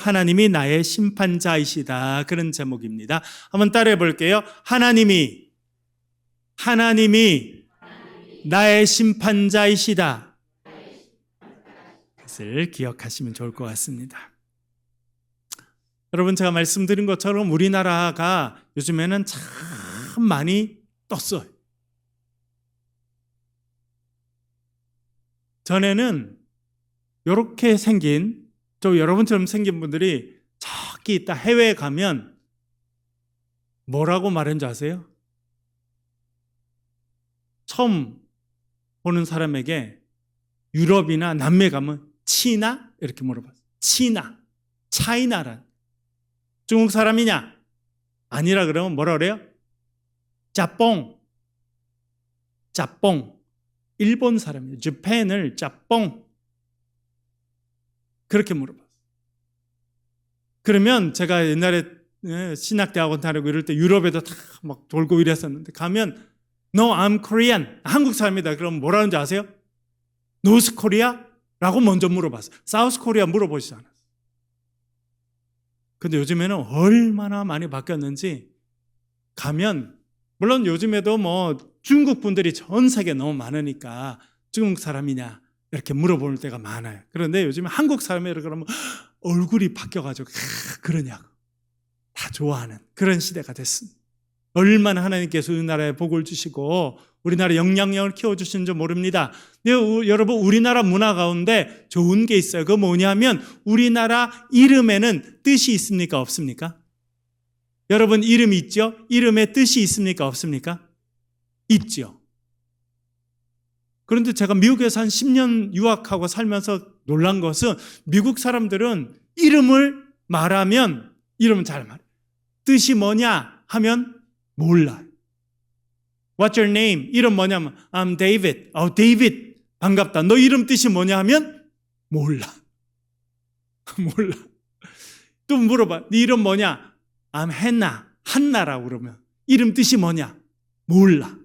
하나님이 나의 심판자이시다. 그런 제목입니다. 한번 따라해 볼게요. 하나님이 나의 심판자이시다. 그것을 기억하시면 좋을 것 같습니다. 여러분, 제가 말씀드린 것처럼 우리나라가 요즘에는 참 많이 떴어요. 전에는 이렇게 생긴, 여러분처럼 생긴 분들이 저기 있다, 해외에 가면 뭐라고 말하는 줄 아세요? 처음 보는 사람에게 유럽이나 남미에 가면 치나? 이렇게 물어봤어요. 치나, 차이나란. 중국 사람이냐? 아니라 그러면 뭐라 그래요? 짜뽕. 일본 사람이에요. 재팬을 짜뽕. 그렇게 물어봤어요. 그러면 제가 옛날에 신학대학원 다니고 이럴 때 유럽에도 다 막 돌고 이랬었는데 가면 No, I'm Korean. 한국 사람이다. 그럼 뭐라는지 아세요? North Korea? 라고 먼저 물어봤어요. South Korea 물어보시지 않았어요. 근데 요즘에는 얼마나 많이 바뀌었는지 가면, 물론 요즘에도 뭐 중국 분들이 전 세계에 너무 많으니까 중국 사람이냐 이렇게 물어보는 때가 많아요. 그런데 요즘에 한국 사람이라 그러면 얼굴이 바뀌어가지고 그러냐고 다 좋아하는 그런 시대가 됐습니다. 얼마나 하나님께서 우리나라에 복을 주시고 우리나라 영향력을 키워주시는지 모릅니다. 근데 여러분, 우리나라 문화 가운데 좋은 게 있어요. 그거 뭐냐면 우리나라 이름에는 뜻이 있습니까? 없습니까? 여러분, 이름 있죠? 이름에 뜻이 있습니까? 없습니까? 있죠. 그런데 제가 미국에서 한 10년 유학하고 살면서 놀란 것은 미국 사람들은 이름을 말하면 이름은 잘 말해요. 뜻이 뭐냐 하면 몰라요. What's your name? 이름 뭐냐면 I'm David. David. 반갑다. 너 이름 뜻이 뭐냐 하면 몰라. 몰라. 또 물어봐. 네 이름 뭐냐? I'm Hannah. 한나라고 그러면 이름 뜻이 뭐냐? 몰라.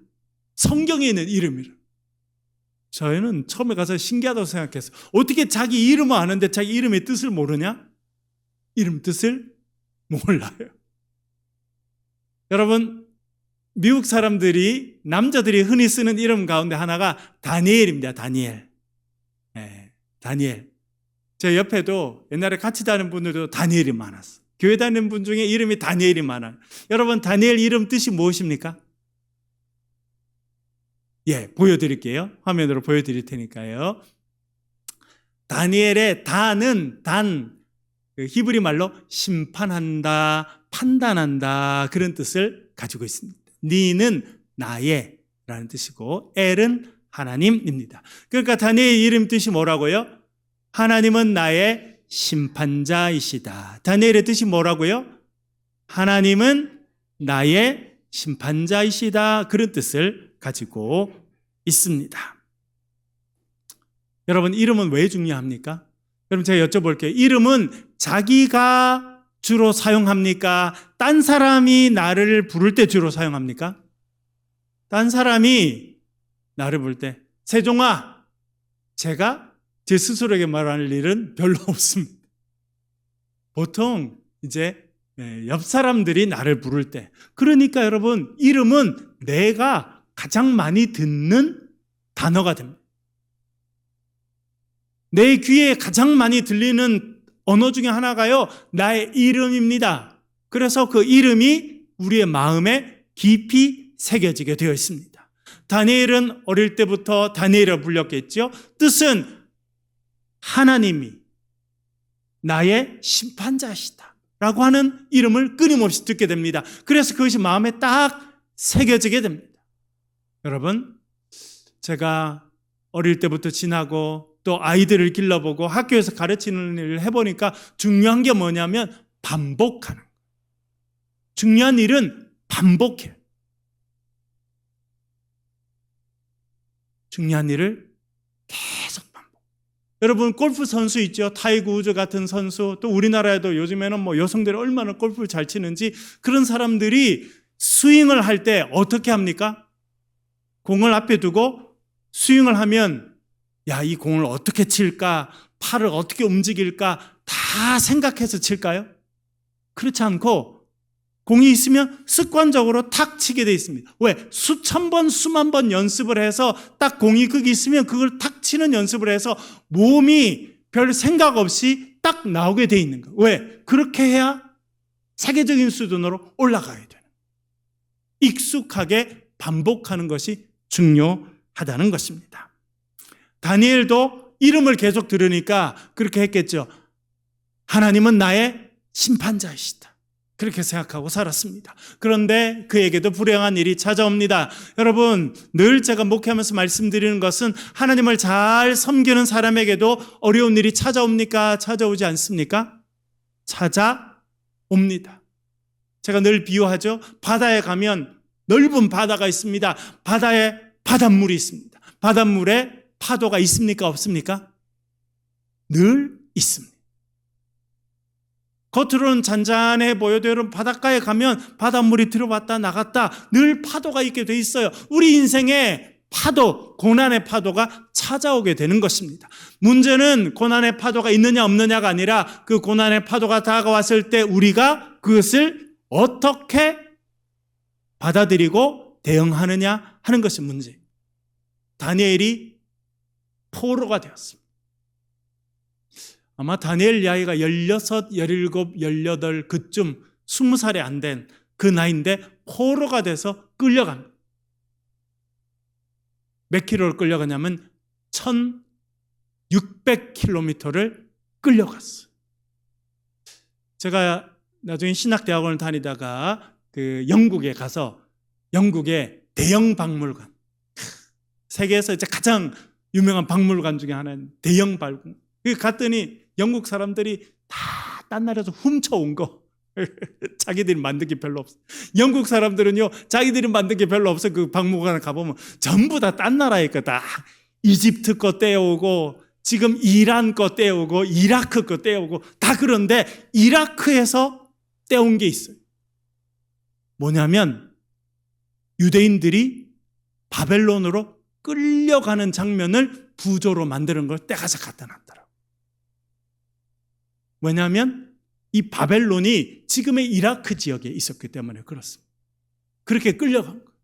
성경에 있는 이름이라. 저희는 처음에 가서 신기하다고 생각했어요. 어떻게 자기 이름을 아는데 자기 이름의 뜻을 모르냐? 이름 뜻을 몰라요. 여러분, 미국 사람들이, 남자들이 흔히 쓰는 이름 가운데 하나가 다니엘입니다. 다니엘. 네, 다니엘. 제 옆에도 옛날에 같이 다니는 분들도 다니엘이 많았어요. 교회 다니는 분 중에 이름이 다니엘이 많아요. 여러분, 다니엘 이름 뜻이 무엇입니까? 보여드릴게요. 화면으로 보여드릴 테니까요. 다니엘의 단은 히브리 말로 심판한다, 판단한다, 그런 뜻을 가지고 있습니다. 니는 나의 라는 뜻이고 엘은 하나님입니다. 그러니까 다니엘 이름 뜻이 뭐라고요? 하나님은 나의 심판자이시다. 다니엘의 뜻이 뭐라고요? 하나님은 나의 심판자이시다. 그런 뜻을 가지고 있습니다. 여러분, 이름은 왜 중요합니까? 여러분, 제가 여쭤볼게요. 이름은 자기가 주로 사용합니까? 딴 사람이 나를 부를 때 주로 사용합니까? 딴 사람이 나를 부를 때, 세종아, 제가 제 스스로에게 말할 일은 별로 없습니다. 보통 이제 옆 사람들이 나를 부를 때, 그러니까 여러분, 이름은 내가 가장 많이 듣는 단어가 됩니다. 내 귀에 가장 많이 들리는 언어 중에 하나가요, 나의 이름입니다. 그래서 그 이름이 우리의 마음에 깊이 새겨지게 되어 있습니다. 다니엘은 어릴 때부터 다니엘이라고 불렸겠죠. 뜻은 하나님이 나의 심판자시다 라고 하는 이름을 끊임없이 듣게 됩니다. 그래서 그것이 마음에 딱 새겨지게 됩니다. 여러분, 제가 어릴 때부터 지나고 또 아이들을 길러보고 학교에서 가르치는 일을 해보니까 중요한 게 뭐냐면 반복하는 거예요. 중요한 일은 반복해요. 중요한 일을 계속 반복. 여러분, 골프 선수 있죠? 타이거 우즈 같은 선수, 또 우리나라에도 요즘에는 뭐 여성들이 얼마나 골프를 잘 치는지, 그런 사람들이 스윙을 할 때 어떻게 합니까? 공을 앞에 두고 스윙을 하면 이 공을 어떻게 칠까? 팔을 어떻게 움직일까? 다 생각해서 칠까요? 그렇지 않고 공이 있으면 습관적으로 탁 치게 돼 있습니다. 왜? 수천 번, 수만 번 연습을 해서 딱 공이 거기 있으면 그걸 탁 치는 연습을 해서 몸이 별 생각 없이 딱 나오게 돼 있는 거예요. 왜? 그렇게 해야 세계적인 수준으로 올라가야 돼요. 익숙하게 반복하는 것이 중요하다는 것입니다. 다니엘도 이름을 계속 들으니까 그렇게 했겠죠. 하나님은 나의 심판자이시다. 그렇게 생각하고 살았습니다. 그런데 그에게도 불행한 일이 찾아옵니다. 여러분, 늘 제가 목회하면서 말씀드리는 것은 하나님을 잘 섬기는 사람에게도 어려운 일이 찾아옵니까? 찾아오지 않습니까? 찾아옵니다. 제가 늘 비유하죠. 바다에 가면 넓은 바다가 있습니다. 바다에 바닷물이 있습니다. 바닷물에 파도가 있습니까? 없습니까? 늘 있습니다. 겉으로는 잔잔해 보여도 여러분 바닷가에 가면 바닷물이 들어왔다 나갔다 늘 파도가 있게 돼 있어요. 우리 인생에 파도, 고난의 파도가 찾아오게 되는 것입니다. 문제는 고난의 파도가 있느냐 없느냐가 아니라 그 고난의 파도가 다가왔을 때 우리가 그것을 어떻게 받아들이고 대응하느냐 하는 것이 문제예요. 다니엘이 포로가 되었습니다. 아마 다니엘 나이가 16, 17, 18 그쯤 20살이 안 된 그 나이인데 포로가 돼서 끌려갑니다. 몇 킬로를 끌려가냐면 1600km를 끌려갔어요. 제가 나중에 신학대학원을 다니다가 그 영국에 가서 영국의 대형 박물관, 세계에서 이제 가장 유명한 박물관 중에 하나인 대형 박물관. 거기 갔더니 영국 사람들이 다 딴 나라에서 훔쳐온 거 자기들이 만든 게 별로 없어. 영국 사람들은요 자기들이 만든 게 별로 없어. 그 박물관에 가보면 전부 다 딴 나라의 거다. 이집트 거 떼오고 지금 이란 거 떼오고 이라크 거 떼오고 다. 그런데 이라크에서 떼온 게 있어요. 뭐냐면 유대인들이 바벨론으로 끌려가는 장면을 부조로 만드는 걸 떼가서 갖다 놨더라고요. 왜냐하면 이 바벨론이 지금의 이라크 지역에 있었기 때문에 그렇습니다. 그렇게 끌려간 거예요.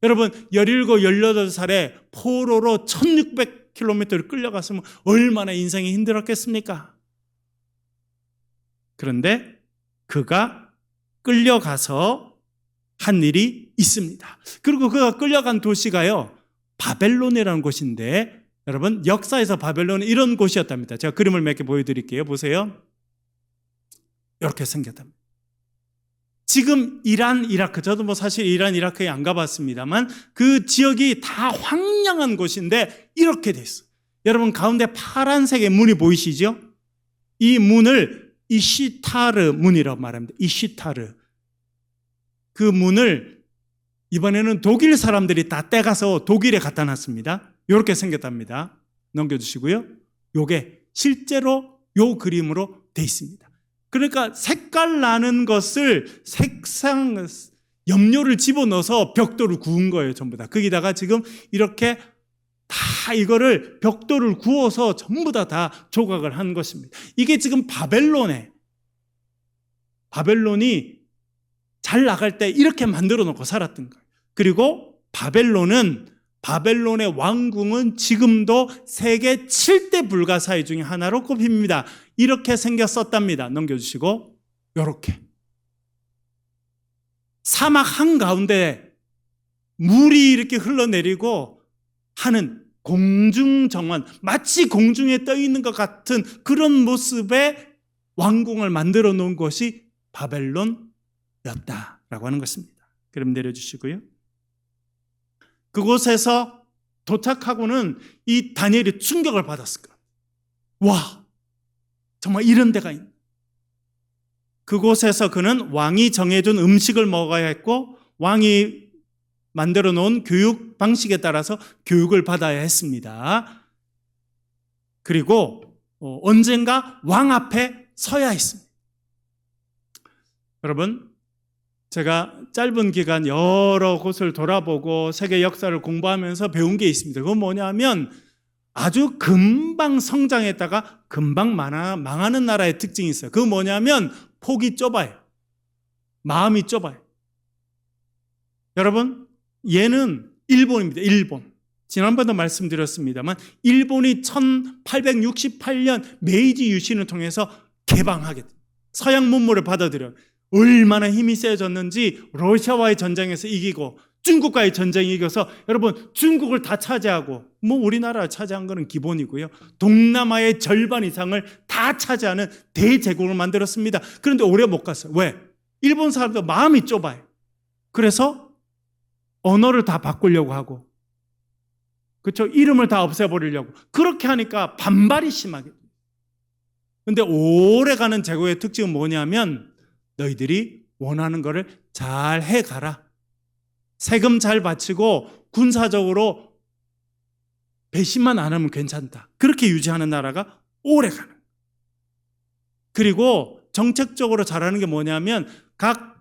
여러분 17, 18살에 포로로 1600km를 끌려갔으면 얼마나 인생이 힘들었겠습니까? 그런데 그가 끌려가서 한 일이 있습니다. 그리고 그가 끌려간 도시가요 바벨론이라는 곳인데, 여러분 역사에서 바벨론은 이런 곳이었답니다. 제가 그림을 몇 개 보여드릴게요. 보세요. 이렇게 생겼답니다. 지금 이란, 이라크, 저도 뭐 사실 이란, 이라크에 안 가봤습니다만 그 지역이 다 황량한 곳인데 이렇게 돼 있어요. 여러분 가운데 파란색의 문이 보이시죠? 이 문을 이시타르 문이라고 말합니다. 이시타르. 그 문을 이번에는 독일 사람들이 다 떼가서 독일에 갖다 놨습니다. 이렇게 생겼답니다. 넘겨주시고요. 요게 실제로 요 그림으로 돼 있습니다. 그러니까 색깔 나는 것을 색상 염료를 집어넣어서 벽돌을 구운 거예요. 전부 다. 거기다가 지금 이렇게 다 이거를 벽돌을 구워서 전부 다 조각을 한 것입니다. 이게 지금 바벨론이 잘 나갈 때 이렇게 만들어 놓고 살았던 거예요. 그리고 바벨론의 왕궁은 지금도 세계 7대 불가사의 중에 하나로 꼽힙니다. 이렇게 생겼었답니다. 넘겨주시고 이렇게 사막 한가운데 물이 이렇게 흘러내리고 하는 공중정원, 마치 공중에 떠 있는 것 같은 그런 모습의 왕궁을 만들어 놓은 것이 바벨론이었다라고 하는 것입니다. 그럼 내려주시고요. 그곳에서 도착하고는 이 다니엘이 충격을 받았을 거예요. 와, 정말 이런 데가 있나. 그곳에서 그는 왕이 정해준 음식을 먹어야 했고 왕이 만들어 놓은 교육 방식에 따라서 교육을 받아야 했습니다. 그리고 언젠가 왕 앞에 서야 했습니다. 여러분, 제가 짧은 기간 여러 곳을 돌아보고 세계 역사를 공부하면서 배운 게 있습니다. 그건 뭐냐면 아주 금방 성장했다가 금방 망하는 나라의 특징이 있어요. 그거 뭐냐면 폭이 좁아요. 마음이 좁아요. 여러분, 얘는 일본입니다. 일본. 지난번에도 말씀드렸습니다만 일본이 1868년 메이지 유신을 통해서 개방하게 됩니다. 서양 문물을 받아들여요. 얼마나 힘이 세졌는지 러시아와의 전쟁에서 이기고 중국과의 전쟁이 이겨서 여러분 중국을 다 차지하고 우리나라를 차지한 거는 기본이고요. 동남아의 절반 이상을 다 차지하는 대제국을 만들었습니다. 그런데 오래 못 갔어요. 왜? 일본 사람들 마음이 좁아요. 그래서 언어를 다 바꾸려고 하고 그렇죠? 이름을 다 없애버리려고 그렇게 하니까 반발이 심하게 돼요. 그런데 오래가는 제국의 특징은 뭐냐면 너희들이 원하는 거를 잘 해가라. 세금 잘 바치고 군사적으로 배신만 안 하면 괜찮다. 그렇게 유지하는 나라가 오래가는 거예요. 그리고 정책적으로 잘하는 게 뭐냐면 각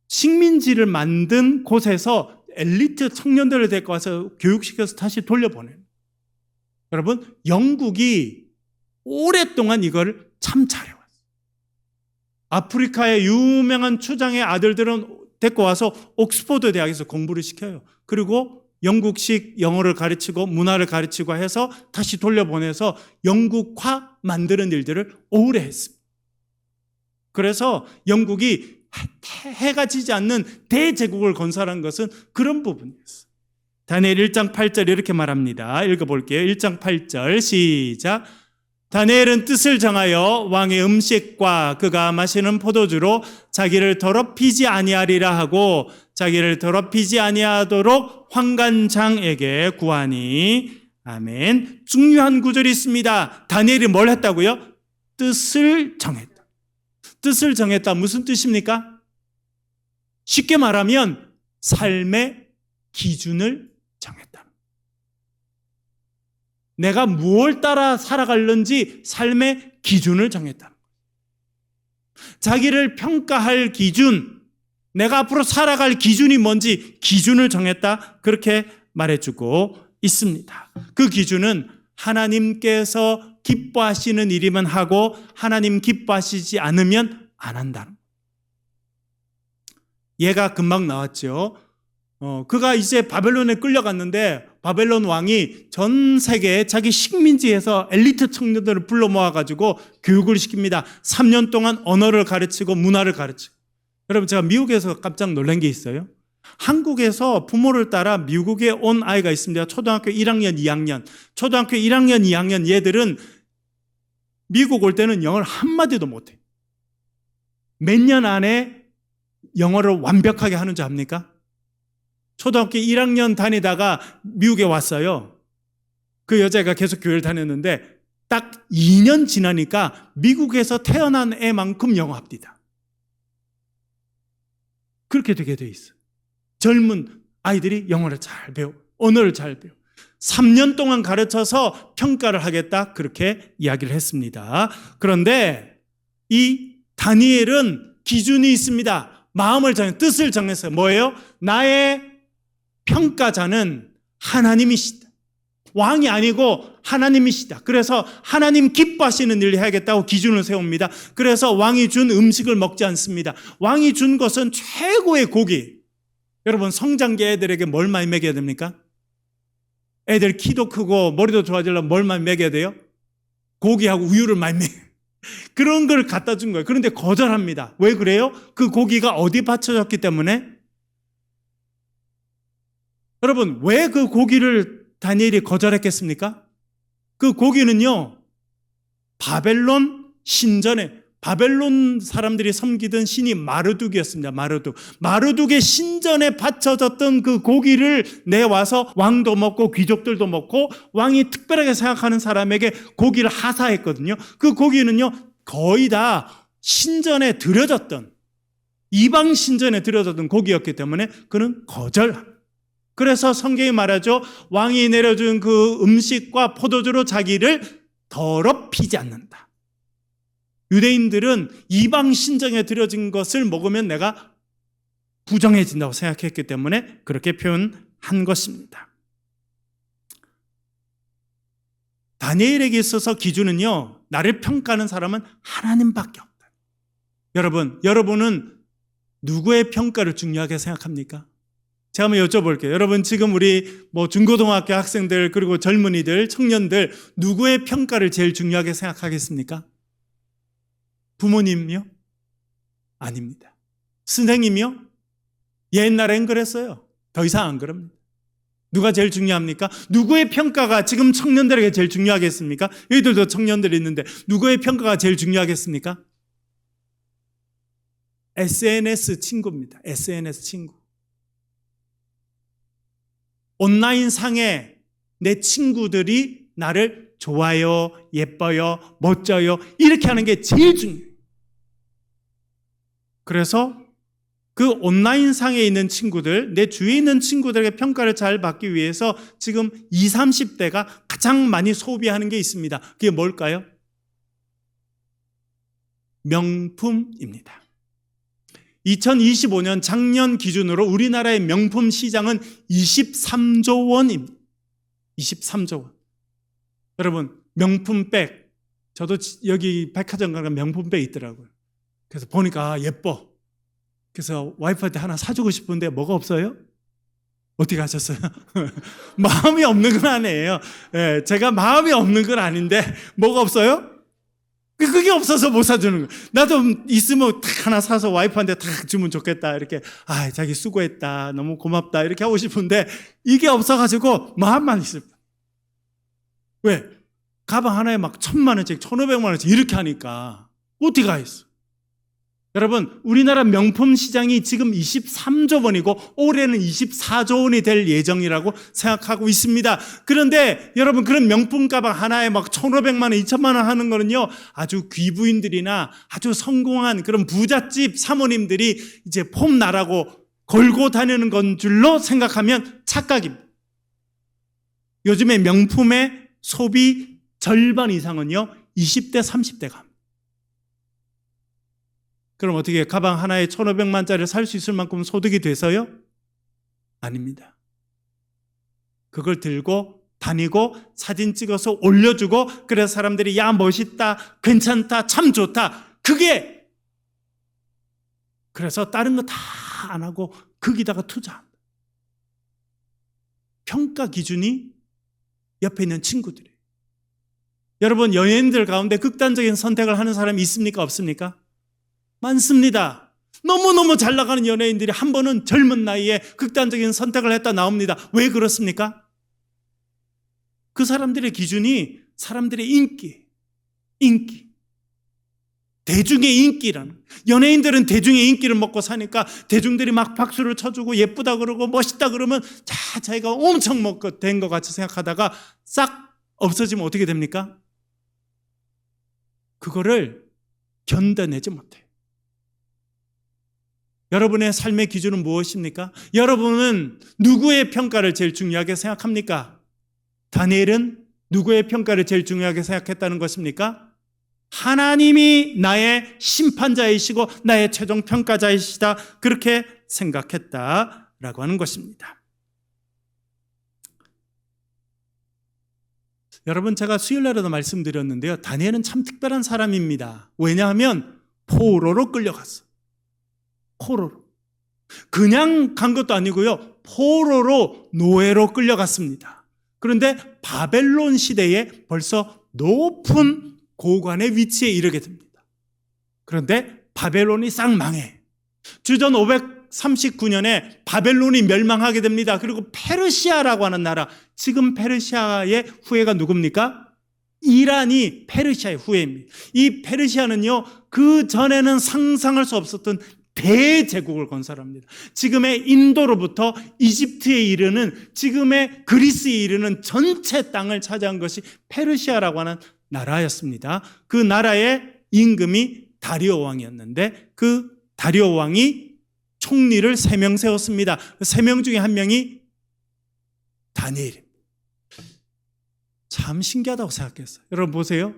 식민지를 만든 곳에서 엘리트 청년들을 데리고 와서 교육시켜서 다시 돌려보내요. 여러분, 영국이 오랫동안 이걸 참 잘해왔어요. 아프리카의 유명한 추장의 아들들은 데리고 와서 옥스퍼드 대학에서 공부를 시켜요. 그리고 영국식 영어를 가르치고 문화를 가르치고 해서 다시 돌려보내서 영국화 만드는 일들을 오래 했습니다. 그래서 영국이 해가 지지 않는 대제국을 건설한 것은 그런 부분이었어요. 다니엘 1장 8절 이렇게 말합니다. 읽어볼게요. 1장 8절 시작. 다니엘은 뜻을 정하여 왕의 음식과 그가 마시는 포도주로 자기를 더럽히지 아니하리라 하고 자기를 더럽히지 아니하도록 환관장에게 구하니. 아멘. 중요한 구절이 있습니다. 다니엘이 뭘 했다고요? 뜻을 정했다. 뜻을 정했다. 무슨 뜻입니까? 쉽게 말하면 삶의 기준을 정했다. 내가 무엇을 따라 살아갈는지 삶의 기준을 정했다. 자기를 평가할 기준, 내가 앞으로 살아갈 기준이 뭔지 기준을 정했다. 그렇게 말해주고 있습니다. 그 기준은 하나님께서 기뻐하시는 일이면 하고 하나님 기뻐하시지 않으면 안 한다. 얘가 금방 나왔죠. 그가 이제 바벨론에 끌려갔는데 바벨론 왕이 전 세계에 자기 식민지에서 엘리트 청년들을 불러 모아가지고 교육을 시킵니다. 3년 동안 언어를 가르치고 문화를 가르치고. 여러분, 제가 미국에서 깜짝 놀란 게 있어요. 한국에서 부모를 따라 미국에 온 아이가 있습니다. 초등학교 1학년, 2학년. 초등학교 1학년, 2학년 얘들은 미국 올 때는 영어를 한마디도 못해요. 몇 년 안에 영어를 완벽하게 하는 줄 압니까? 초등학교 1학년 다니다가 미국에 왔어요. 그 여자가 계속 교회를 다녔는데 딱 2년 지나니까 미국에서 태어난 애만큼 영어 합디다. 그렇게 되게 돼 있어요. 젊은 아이들이 영어를 잘 배워, 언어를 잘 배워. 3년 동안 가르쳐서 평가를 하겠다. 그렇게 이야기를 했습니다. 그런데 이 다니엘은 기준이 있습니다. 마음을 정해, 뜻을 정했어요. 뭐예요? 나의 평가자는 하나님이시다. 왕이 아니고 하나님이시다. 그래서 하나님 기뻐하시는 일을 해야겠다고 기준을 세웁니다. 그래서 왕이 준 음식을 먹지 않습니다. 왕이 준 것은 최고의 고기. 여러분, 성장기 애들에게 뭘 많이 먹여야 됩니까? 애들 키도 크고 머리도 좋아지려면 뭘 많이 먹여야 돼요? 고기하고 우유를 많이 먹여요. 그런 걸 갖다 준 거예요. 그런데 거절합니다. 왜 그래요? 그 고기가 어디 받쳐졌기 때문에? 여러분, 왜 그 고기를 다니엘이 거절했겠습니까? 그 고기는요, 바벨론 신전에 바벨론 사람들이 섬기던 신이 마르둑이었습니다. 마르둑의 신전에 바쳐졌던 그 고기를 내와서 왕도 먹고 귀족들도 먹고 왕이 특별하게 생각하는 사람에게 고기를 하사했거든요. 그 고기는요, 거의 다 신전에 드려졌던, 이방 신전에 드려졌던 고기였기 때문에 그는 거절합니다. 그래서 성경이 말하죠. 왕이 내려준 그 음식과 포도주로 자기를 더럽히지 않는다. 유대인들은 이방 신전에 드려진 것을 먹으면 내가 부정해진다고 생각했기 때문에 그렇게 표현한 것입니다. 다니엘에게 있어서 기준은요, 나를 평가하는 사람은 하나님밖에 없다. 여러분은 누구의 평가를 중요하게 생각합니까? 제가 한번 여쭤볼게요. 여러분, 지금 우리 중고등학교 학생들, 그리고 젊은이들, 청년들, 누구의 평가를 제일 중요하게 생각하겠습니까? 부모님이요? 아닙니다. 선생님이요? 옛날엔 그랬어요. 더 이상 안 그럽니다. 누가 제일 중요합니까? 누구의 평가가 지금 청년들에게 제일 중요하겠습니까? 여기들도 청년들이 있는데 누구의 평가가 제일 중요하겠습니까? SNS 친구입니다. SNS 친구. 온라인 상에 내 친구들이 나를 좋아요, 예뻐요, 멋져요 이렇게 하는 게 제일 중요해요. 그래서 그 온라인 상에 있는 친구들, 내 주위에 있는 친구들에게 평가를 잘 받기 위해서 지금 20, 30대가 가장 많이 소비하는 게 있습니다. 그게 뭘까요? 명품입니다. 2025년 작년 기준으로 우리나라의 명품 시장은 23조 원입니다. 23조 원. 여러분, 명품백. 저도 여기 백화점 가면 명품백 있더라고요. 그래서 보니까 예뻐. 그래서 와이프한테 하나 사주고 싶은데 뭐가 없어요? 어떻게 하셨어요? 마음이 없는 건 아니에요. 예, 제가 마음이 없는 건 아닌데 뭐가 없어요? 그게 없어서 못 사주는 거예요. 나도 있으면 딱 하나 사서 와이프한테 딱 주면 좋겠다. 이렇게 자기 수고했다. 너무 고맙다. 이렇게 하고 싶은데 이게 없어가지고 마음만 있을 뿐. 왜? 가방 하나에 막 1,000만 원씩 1,500만 원씩 이렇게 하니까 어떻게 하겠어? 여러분, 우리나라 명품 시장이 지금 23조 원이고 올해는 24조 원이 될 예정이라고 생각하고 있습니다. 그런데 여러분, 그런 명품 가방 하나에 막 1,500만 원, 2,000만 원 하는 거는요, 아주 귀부인들이나 아주 성공한 그런 부잣집 사모님들이 이제 폼나라고 걸고 다니는 건 줄로 생각하면 착각입니다. 요즘에 명품의 소비 절반 이상은요, 20대, 30대가 합니다. 그럼 어떻게 가방 하나에 1,500만짜리를 살 수 있을 만큼 소득이 돼서요? 아닙니다. 그걸 들고 다니고 사진 찍어서 올려주고 그래서 사람들이 야 멋있다, 괜찮다, 참 좋다. 그게 그래서 다른 거 다 안 하고 거기다가 투자합니다. 평가 기준이 옆에 있는 친구들이에요. 여러분, 연예인들 가운데 극단적인 선택을 하는 사람이 있습니까? 없습니까? 많습니다. 너무너무 잘 나가는 연예인들이 한 번은 젊은 나이에 극단적인 선택을 했다 나옵니다. 왜 그렇습니까? 그 사람들의 기준이 사람들의 인기. 대중의 인기라는. 연예인들은 대중의 인기를 먹고 사니까 대중들이 막 박수를 쳐주고 예쁘다 그러고 멋있다 그러면 자기가 엄청 된 것 같이 생각하다가 싹 없어지면 어떻게 됩니까? 그거를 견뎌내지 못해요. 여러분의 삶의 기준은 무엇입니까? 여러분은 누구의 평가를 제일 중요하게 생각합니까? 다니엘은 누구의 평가를 제일 중요하게 생각했다는 것입니까? 하나님이 나의 심판자이시고 나의 최종 평가자이시다. 그렇게 생각했다라고 하는 것입니다. 여러분, 제가 수요일날에도 말씀드렸는데요. 다니엘은 참 특별한 사람입니다. 왜냐하면 포로로 끌려갔어. 포로로. 그냥 간 것도 아니고요. 포로로 노예로 끌려갔습니다. 그런데 바벨론 시대에 벌써 높은 고관의 위치에 이르게 됩니다. 그런데 바벨론이 싹 망해. 주전 539년에 바벨론이 멸망하게 됩니다. 그리고 페르시아라고 하는 나라, 지금 페르시아의 후예가 누굽니까? 이란이 페르시아의 후예입니다. 이 페르시아는요, 그 전에는 상상할 수 없었던 대제국을 건설합니다. 지금의 인도로부터 이집트에 이르는, 지금의 그리스에 이르는 전체 땅을 차지한 것이 페르시아라고 하는 나라였습니다. 그 나라의 임금이 다리오 왕이었는데 그 다리오 왕이 총리를 3명 세웠습니다. 3명 중에 한 명이 다니엘입니다. 참 신기하다고 생각했어요. 여러분 보세요.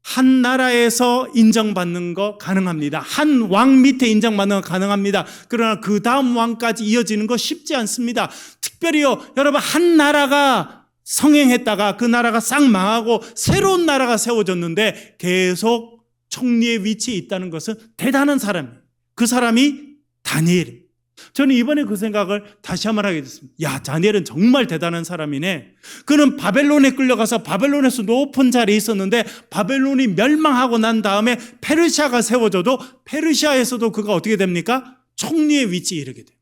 한 나라에서 인정받는 거 가능합니다. 한 왕 밑에 인정받는 거 가능합니다. 그러나 그 다음 왕까지 이어지는 거 쉽지 않습니다. 특별히요, 여러분, 한 나라가 성행했다가 그 나라가 싹 망하고 새로운 나라가 세워졌는데 계속 총리의 위치에 있다는 것은 대단한 사람이에요. 그 사람이 다니엘입니다. 저는 이번에 그 생각을 다시 한번 하게 됐습니다. 야, 다니엘은 정말 대단한 사람이네. 그는 바벨론에 끌려가서 바벨론에서 높은 자리에 있었는데 바벨론이 멸망하고 난 다음에 페르시아가 세워져도 페르시아에서도 그가 어떻게 됩니까? 총리의 위치에 이르게 돼요.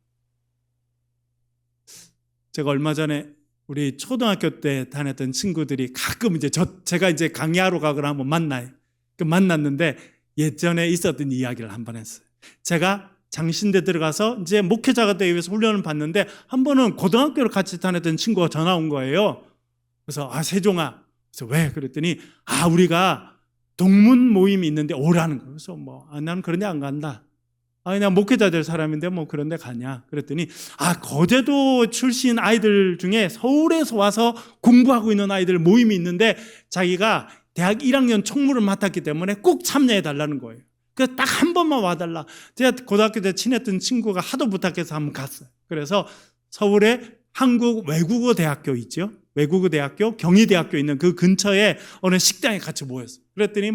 제가 얼마 전에 우리 초등학교 때 다녔던 친구들이 가끔 제가 강의하러 가거나 한번 만나요. 만났는데 예전에 있었던 이야기를 한번 했어요. 제가 장신대 들어가서 이제 목회자가 되기 위해서 훈련을 받는데 한 번은 고등학교를 같이 다녔던 친구가 전화 온 거예요. 그래서 세종아, 그래서 왜? 그랬더니 우리가 동문 모임이 있는데 오라는 거예요. 그래서 나는 그런 데 안 간다. 내가 목회자 될 사람인데 그런 데 가냐? 그랬더니 거제도 출신 아이들 중에 서울에서 와서 공부하고 있는 아이들 모임이 있는데 자기가 대학 1학년 총무를 맡았기 때문에 꼭 참여해 달라는 거예요. 그래서 딱 한 번만 와달라. 제가 고등학교 때 친했던 친구가 하도 부탁해서 한번 갔어요. 그래서 서울에 한국 외국어 대학교 있죠. 외국어 대학교, 경희대학교 있는 그 근처에 어느 식당에 같이 모였어요. 그랬더니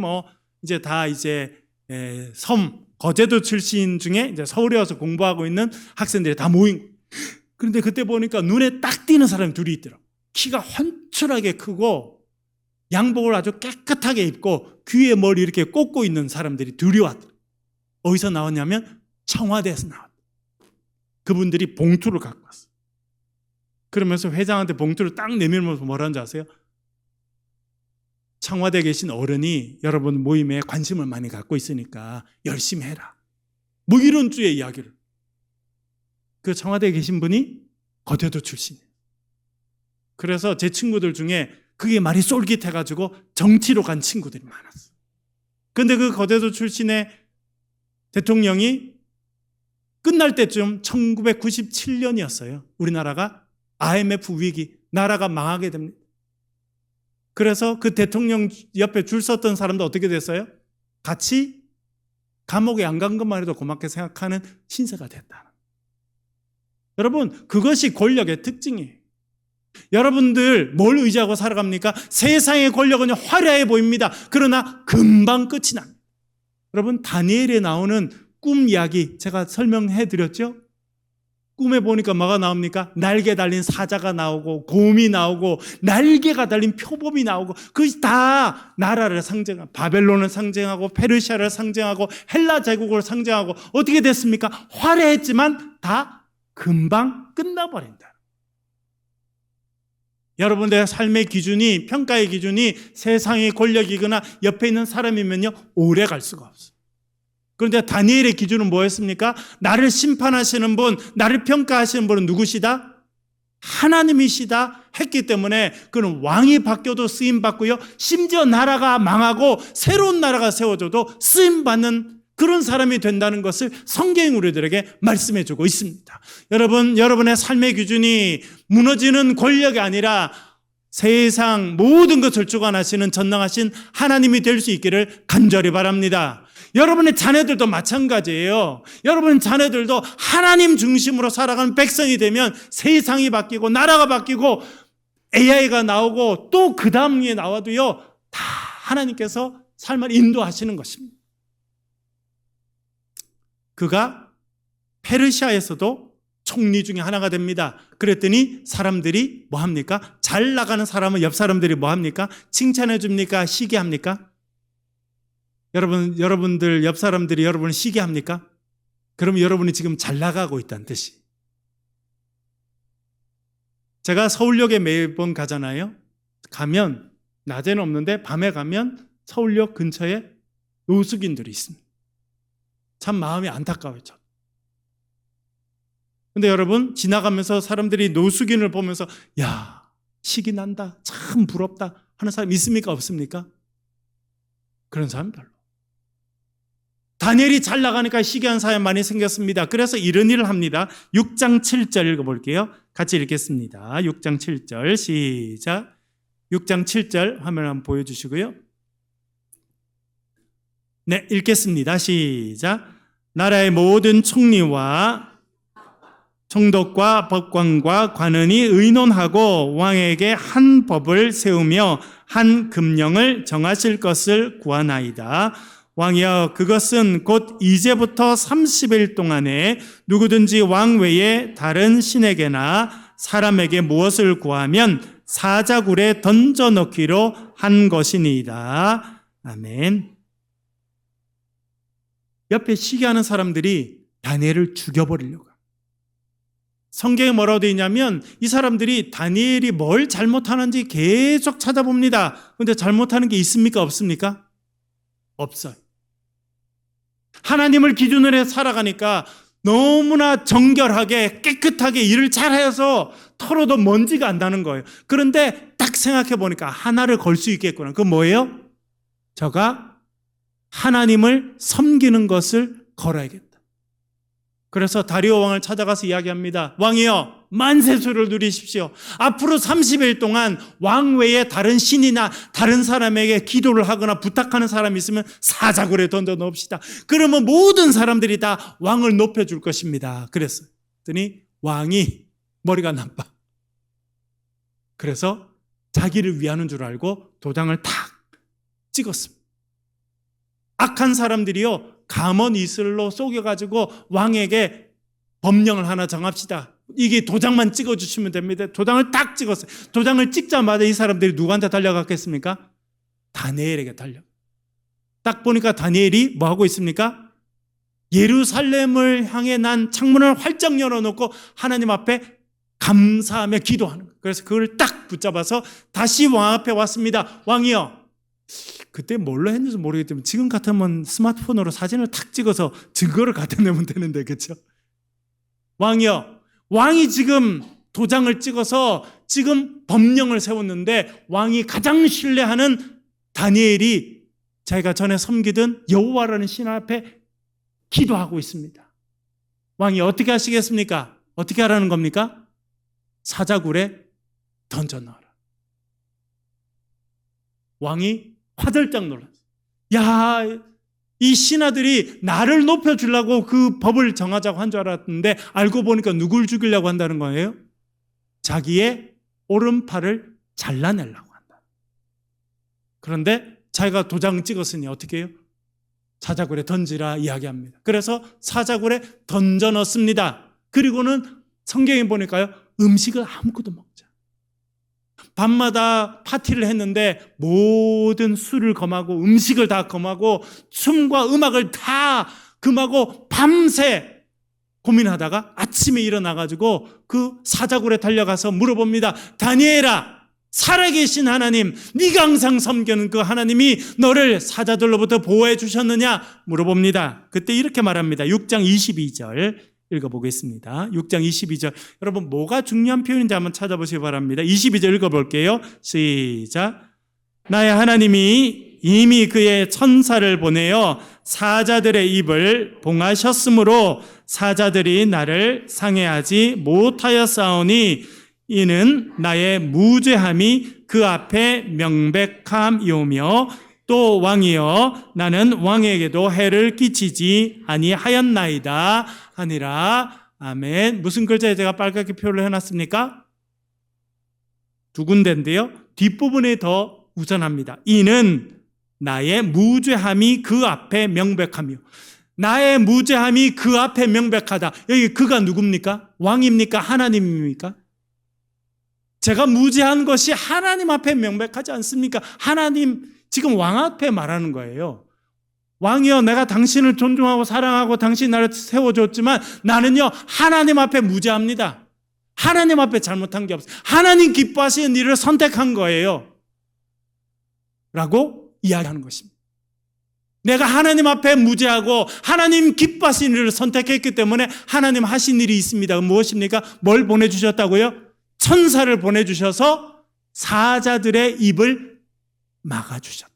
거제도 출신 중에 이제 서울에 와서 공부하고 있는 학생들이 다 모인 거예요. 그런데 그때 보니까 눈에 딱 띄는 사람이 둘이 있더라고요. 키가 훤칠하게 크고 양복을 아주 깨끗하게 입고 귀에 머리 이렇게 꽂고 있는 사람들이 둘이 왔더라고요. 어디서 나왔냐면 청와대에서 나왔어요. 그분들이 봉투를 갖고 왔어요. 그러면서 회장한테 봉투를 딱 내밀면서 뭐라는지 아세요? 청와대에 계신 어른이 여러분 모임에 관심을 많이 갖고 있으니까 열심히 해라. 이런 주의 이야기를. 그 청와대에 계신 분이 거제도 출신이에요. 그래서 제 친구들 중에 그게 말이 쏠깃해가지고 정치로 간 친구들이 많았어요. 그런데 그 거제도 출신의 대통령이 끝날 때쯤 1997년이었어요. 우리나라가 IMF 위기, 나라가 망하게 됩니다. 그래서 그 대통령 옆에 줄 섰던 사람도 어떻게 됐어요? 같이 감옥에 안 간 것만 해도 고맙게 생각하는 신세가 됐다. 여러분, 그것이 권력의 특징이에요. 여러분들 뭘 의지하고 살아갑니까? 세상의 권력은 화려해 보입니다. 그러나 금방 끝이 납니다. 여러분, 다니엘에 나오는 꿈 이야기 제가 설명해 드렸죠? 꿈에 보니까 뭐가 나옵니까? 날개 달린 사자가 나오고 곰이 나오고 날개가 달린 표범이 나오고 그것이 다 나라를 상징하고 바벨론을 상징하고 페르시아를 상징하고 헬라 제국을 상징하고 어떻게 됐습니까? 화려했지만 다 금방 끝나버린다. 여러분들의 삶의 기준이, 평가의 기준이 세상의 권력이거나 옆에 있는 사람이면요, 오래 갈 수가 없어요. 그런데 다니엘의 기준은 뭐였습니까? 나를 심판하시는 분, 나를 평가하시는 분은 누구시다? 하나님이시다 했기 때문에 그는 왕이 바뀌어도 쓰임받고요, 심지어 나라가 망하고 새로운 나라가 세워져도 쓰임받는 그런 사람이 된다는 것을 성경이 우리들에게 말씀해 주고 있습니다. 여러분, 여러분의 삶의 기준이 무너지는 권력이 아니라 세상 모든 것을 주관하시는 전능하신 하나님이 될 수 있기를 간절히 바랍니다. 여러분의 자녀들도 마찬가지예요. 여러분의 자녀들도 하나님 중심으로 살아가는 백성이 되면 세상이 바뀌고 나라가 바뀌고 AI가 나오고 또 그 다음에 나와도요, 다 하나님께서 삶을 인도하시는 것입니다. 그가 페르시아에서도 총리 중에 하나가 됩니다. 그랬더니 사람들이 뭐 합니까? 잘 나가는 사람은 옆 사람들이 뭐 합니까? 칭찬해 줍니까? 시기합니까? 여러분들 옆 사람들이 여러분을 시기합니까? 그러면 여러분이 지금 잘 나가고 있다는 뜻이. 제가 서울역에 매번 가잖아요. 가면 낮에는 없는데 밤에 가면 서울역 근처에 노숙인들이 있습니다. 참 마음이 안타까워요. 근데 여러분, 지나가면서 사람들이 노숙인을 보면서 야, 시기 난다, 참 부럽다 하는 사람 있습니까? 없습니까? 그런 사람 별로. 다니엘이 잘 나가니까 시기한 사람 많이 생겼습니다. 그래서 이런 일을 합니다. 6장 7절 읽어볼게요. 같이 읽겠습니다. 6장 7절 시작. 6장 7절 화면 한번 보여주시고요. 네, 읽겠습니다. 시작. 나라의 모든 총리와 총독과 법관과 관원이 의논하고 왕에게 한 법을 세우며 한 금령을 정하실 것을 구하나이다. 왕이여, 그것은 곧 이제부터 30일 동안에 누구든지 왕 외에 다른 신에게나 사람에게 무엇을 구하면 사자굴에 던져넣기로 한 것이니이다. 아멘. 옆에 시기하는 사람들이 다니엘을 죽여버리려고. 성경에 뭐라고 되어 있냐면 이 사람들이 다니엘이 뭘 잘못하는지 계속 찾아봅니다. 그런데 잘못하는 게 있습니까? 없습니까? 없어요. 하나님을 기준으로 해서 살아가니까 너무나 정결하게 깨끗하게 일을 잘해서 털어도 먼지가 안 나는 거예요. 그런데 딱 생각해 보니까 하나를 걸 수 있겠구나. 그건 뭐예요? 저가 하나님을 섬기는 것을 걸어야겠다. 그래서 다리오 왕을 찾아가서 이야기합니다. 왕이여, 만세수를 누리십시오. 앞으로 30일 동안 왕 외에 다른 신이나 다른 사람에게 기도를 하거나 부탁하는 사람이 있으면 사자굴에 던져 넣읍시다. 그러면 모든 사람들이 다 왕을 높여줄 것입니다. 그랬어요. 그랬더니 왕이 머리가 나빠. 그래서 자기를 위하는 줄 알고 도장을 탁 찍었습니다. 악한 사람들이요, 감언 이슬로 속여가지고 왕에게 법령을 하나 정합시다. 이게 도장만 찍어주시면 됩니다. 도장을 딱 찍었어요. 도장을 찍자마자 이 사람들이 누구한테 달려갔겠습니까? 다니엘에게 달려. 딱 보니까 다니엘이 뭐 하고 있습니까? 예루살렘을 향해 난 창문을 활짝 열어놓고 하나님 앞에 감사하며 기도하는 거예요. 그래서 그걸 딱 붙잡아서 다시 왕 앞에 왔습니다. 왕이여, 그때 뭘로 했는지 모르겠지만 지금 같으면 스마트폰으로 사진을 탁 찍어서 증거를 갖다 내면 되는데, 그렇죠? 왕이여, 왕이 지금 도장을 찍어서 지금 법령을 세웠는데 왕이 가장 신뢰하는 다니엘이 자기가 전에 섬기던 여호와라는 신 앞에 기도하고 있습니다. 왕이 어떻게 하시겠습니까? 어떻게 하라는 겁니까? 사자굴에 던져 넣어라. 왕이 화들짝 놀랐어요. 야, 이 신하들이 나를 높여주려고 그 법을 정하자고 한 줄 알았는데 알고 보니까 누굴 죽이려고 한다는 거예요? 자기의 오른팔을 잘라내려고 한다. 그런데 자기가 도장 찍었으니 어떻게 해요? 사자굴에 던지라 이야기합니다. 그래서 사자굴에 던져 넣습니다. 그리고는 성경에 보니까요, 음식을 아무것도 먹자. 밤마다 파티를 했는데 모든 술을 금하고 음식을 다 금하고 춤과 음악을 다 금하고 밤새 고민하다가 아침에 일어나가지고 그 사자굴에 달려가서 물어봅니다. 다니엘아, 살아계신 하나님, 네가 항상 섬기는 그 하나님이 너를 사자들로부터 보호해 주셨느냐 물어봅니다. 그때 이렇게 말합니다. 6장 22절 읽어보겠습니다. 6장 22절. 여러분, 뭐가 중요한 표현인지 한번 찾아보시기 바랍니다. 22절 읽어볼게요. 시작. 나의 하나님이 이미 그의 천사를 보내어 사자들의 입을 봉하셨으므로 사자들이 나를 상해하지 못하였사오니 이는 나의 무죄함이 그 앞에 명백함이오며 또 왕이여, 나는 왕에게도 해를 끼치지 아니하였나이다 하니라. 아멘. 무슨 글자에 제가 빨갛게 표를 해놨습니까? 두 군데인데요, 뒷부분에 더 우선합니다. 이는 나의 무죄함이 그 앞에 명백하며. 나의 무죄함이 그 앞에 명백하다. 여기 그가 누굽니까? 왕입니까? 하나님입니까? 제가 무죄한 것이 하나님 앞에 명백하지 않습니까? 하나님, 지금 왕 앞에 말하는 거예요. 왕이여, 내가 당신을 존중하고 사랑하고 당신 나를 세워줬지만 나는요, 하나님 앞에 무죄합니다. 하나님 앞에 잘못한 게 없어요. 하나님 기뻐하시는 일을 선택한 거예요 라고 이야기하는 것입니다. 내가 하나님 앞에 무죄하고 하나님 기뻐하시는 일을 선택했기 때문에 하나님 하신 일이 있습니다. 무엇입니까? 뭘 보내주셨다고요? 천사를 보내주셔서 사자들의 입을 막아주셨다.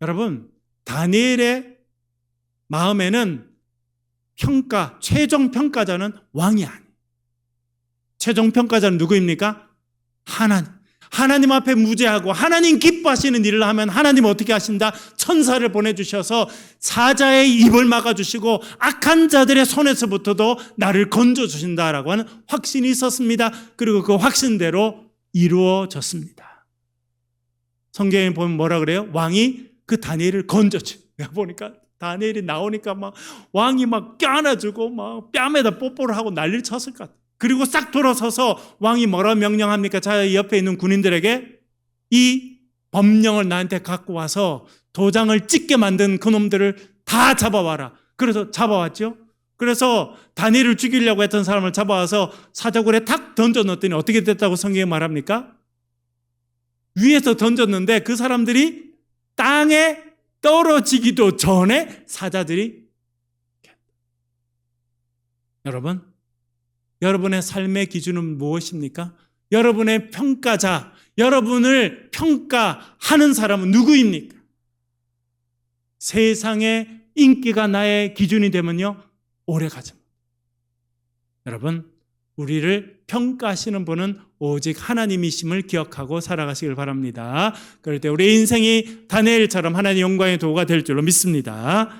여러분, 다니엘의 마음에는 최종 평가자는 왕이 아니에요. 최종 평가자는 누구입니까? 하나님. 하나님 앞에 무죄하고 하나님 기뻐하시는 일을 하면 하나님 어떻게 하신다? 천사를 보내주셔서 사자의 입을 막아주시고 악한 자들의 손에서부터도 나를 건져주신다라고 하는 확신이 있었습니다. 그리고 그 확신대로 이루어졌습니다. 성경에 보면 뭐라 그래요? 왕이 그 다니엘을 건져줘. 내가 보니까 다니엘이 나오니까 막 왕이 막 껴안아주고 막 뺨에다 뽀뽀를 하고 난리를 쳤을 것 같아요. 그리고 싹 돌아서서 왕이 뭐라 명령합니까? 자, 옆에 있는 군인들에게 이 법령을 나한테 갖고 와서 도장을 찍게 만든 그놈들을 다 잡아와라. 그래서 잡아왔죠. 그래서 다니엘을 죽이려고 했던 사람을 잡아와서 사자굴에 탁 던져넣었더니 어떻게 됐다고 성경에 말합니까? 위에서 던졌는데 그 사람들이 땅에 떨어지기도 전에 사자들이, 여러분의 삶의 기준은 무엇입니까? 여러분의 평가자, 여러분을 평가하는 사람은 누구입니까? 세상의 인기가 나의 기준이 되면요, 오래 가죠. 여러분, 우리를 평가하시는 분은 오직 하나님이심을 기억하고 살아가시길 바랍니다. 그럴 때 우리 인생이 다니엘처럼 하나님 영광의 도구가 될 줄로 믿습니다.